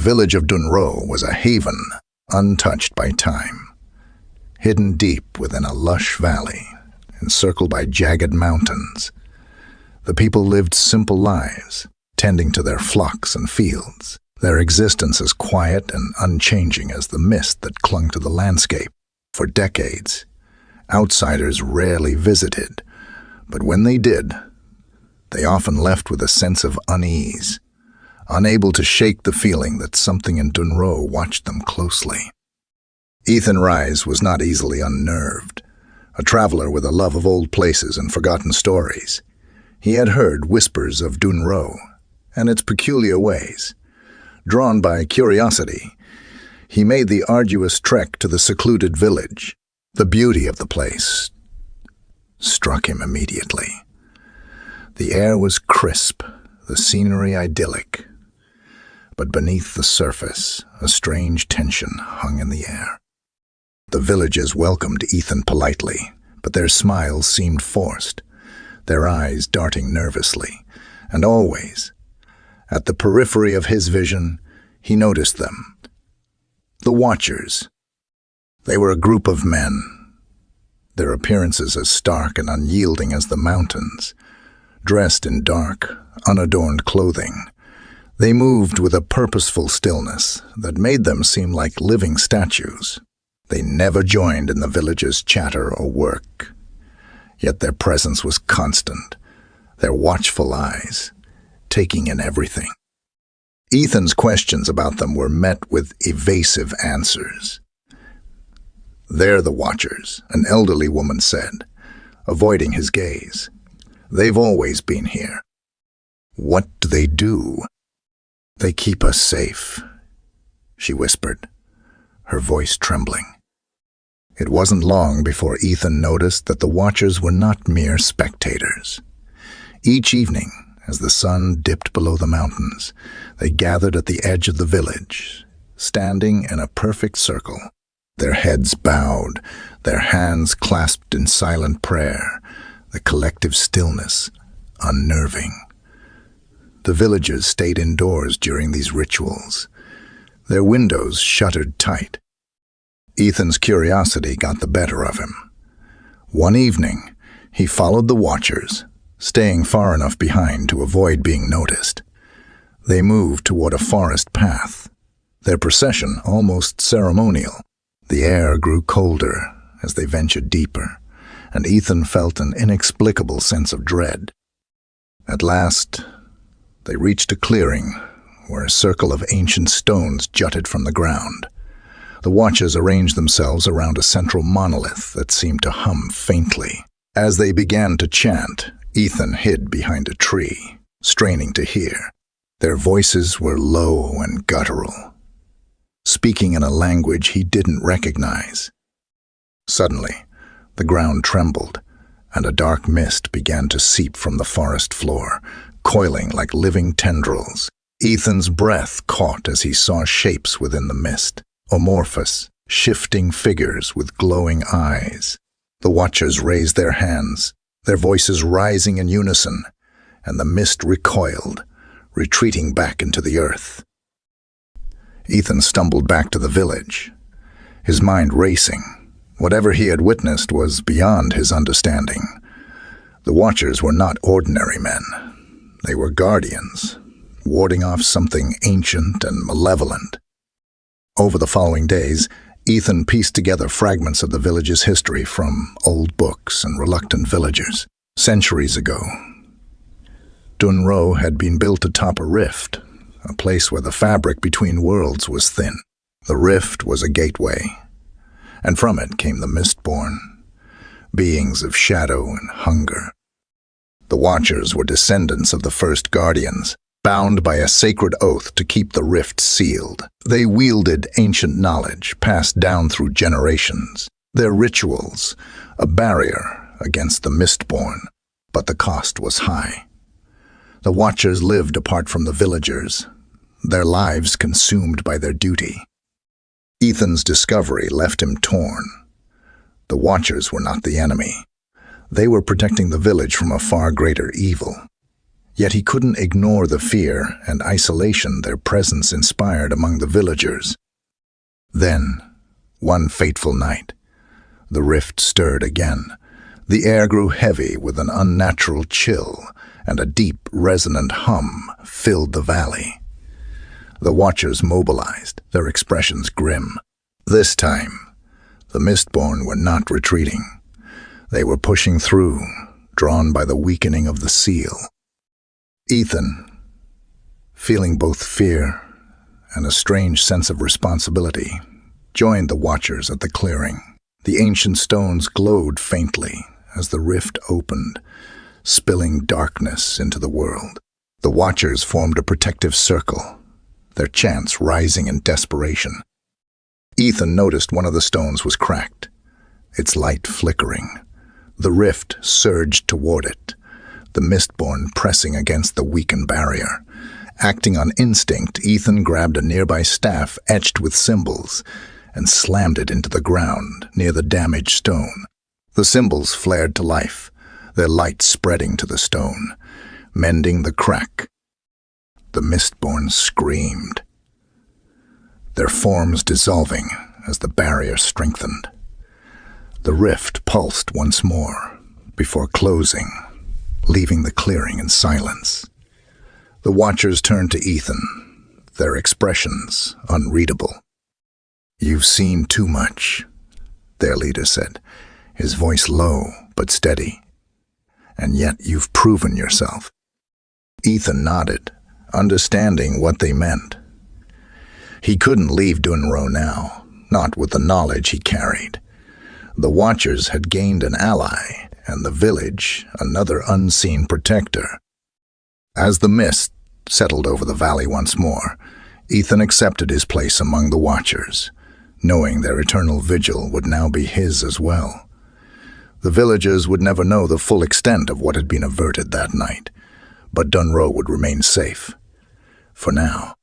village of Dunro was a haven, untouched by time. Hidden deep within a lush valley, encircled by jagged mountains, the people lived simple lives, tending to their flocks and fields, their existence as quiet and unchanging as the mist that clung to the landscape. For decades, outsiders rarely visited, but when they did, they often left with a sense of unease, unable to shake the feeling that something in Dunro watched them closely. Ethan Rise was not easily unnerved, a traveler with a love of old places and forgotten stories. He had heard whispers of Dunro and its peculiar ways. Drawn by curiosity, he made the arduous trek to the secluded village. The beauty of the place struck him immediately. The air was crisp, the scenery idyllic, but beneath the surface, a strange tension hung in the air. The villagers welcomed Ethan politely, but their smiles seemed forced, their eyes darting nervously, and always, at the periphery of his vision, he noticed them. The Watchers. They were a group of men, their appearances as stark and unyielding as the mountains. Dressed in dark, unadorned clothing, they moved with a purposeful stillness that made them seem like living statues. They never joined in the village's chatter or work, yet their presence was constant, their watchful eyes taking in everything. Ethan's questions about them were met with evasive answers. "They're the Watchers," an elderly woman said, avoiding his gaze. "They've always been here." "What do they do?" "They keep us safe," she whispered, her voice trembling. It wasn't long before Ethan noticed that the Watchers were not mere spectators. Each evening, as the sun dipped below the mountains, they gathered at the edge of the village, standing in a perfect circle, their heads bowed, their hands clasped in silent prayer, the collective stillness unnerving. The villagers stayed indoors during these rituals, their windows shuttered tight. Ethan's curiosity got the better of him. One evening, he followed the Watchers, staying far enough behind to avoid being noticed. They moved toward a forest path, their procession almost ceremonial. The air grew colder as they ventured deeper, and Ethan felt an inexplicable sense of dread. At last, they reached a clearing where a circle of ancient stones jutted from the ground. The Watchers arranged themselves around a central monolith that seemed to hum faintly. As they began to chant, Ethan hid behind a tree, straining to hear. Their voices were low and guttural, speaking in a language he didn't recognize. Suddenly, the ground trembled, and a dark mist began to seep from the forest floor, coiling like living tendrils. Ethan's breath caught as he saw shapes within the mist, amorphous, shifting figures with glowing eyes. The Watchers raised their hands, their voices rising in unison, and the mist recoiled, retreating back into the earth. Ethan stumbled back to the village, his mind racing. Whatever he had witnessed was beyond his understanding. The Watchers were not ordinary men. They were guardians, warding off something ancient and malevolent. Over the following days, Ethan pieced together fragments of the village's history from old books and reluctant villagers. Centuries ago, Dunro had been built atop a rift, a place where the fabric between worlds was thin. The rift was a gateway, and from it came the Mistborn, beings of shadow and hunger. The Watchers were descendants of the first Guardians, bound by a sacred oath to keep the rift sealed. They wielded ancient knowledge passed down through generations, their rituals a barrier against the Mistborn, but the cost was high. The Watchers lived apart from the villagers, their lives consumed by their duty. Ethan's discovery left him torn. The Watchers were not the enemy. They were protecting the village from a far greater evil. Yet he couldn't ignore the fear and isolation their presence inspired among the villagers. Then, one fateful night, the rift stirred again. The air grew heavy with an unnatural chill, and a deep, resonant hum filled the valley. The watchers mobilized, their expressions grim. This time, the Mistborn were not retreating. They were pushing through, drawn by the weakening of the seal. Ethan, feeling both fear and a strange sense of responsibility, joined the watchers at the clearing. The ancient stones glowed faintly as the rift opened, spilling darkness into the world. The watchers formed a protective circle, their chants rising in desperation. Ethan noticed one of the stones was cracked, its light flickering. The rift surged toward it, the Mistborn pressing against the weakened barrier. Acting on instinct, Ethan grabbed a nearby staff etched with symbols and slammed it into the ground near the damaged stone. The symbols flared to life, their light spreading to the stone, mending the crack. The Mistborn screamed, their forms dissolving as the barrier strengthened. The rift pulsed once more before closing, leaving the clearing in silence. The watchers turned to Ethan, their expressions unreadable. "You've seen too much," their leader said, his voice low but steady. "And yet you've proven yourself." Ethan nodded, understanding what they meant. He couldn't leave Dunro now, not with the knowledge he carried. The Watchers had gained an ally, and the village another unseen protector. As the mist settled over the valley once more, Ethan accepted his place among the Watchers, knowing their eternal vigil would now be his as well. The villagers would never know the full extent of what had been averted that night, but Dunro would remain safe. For now.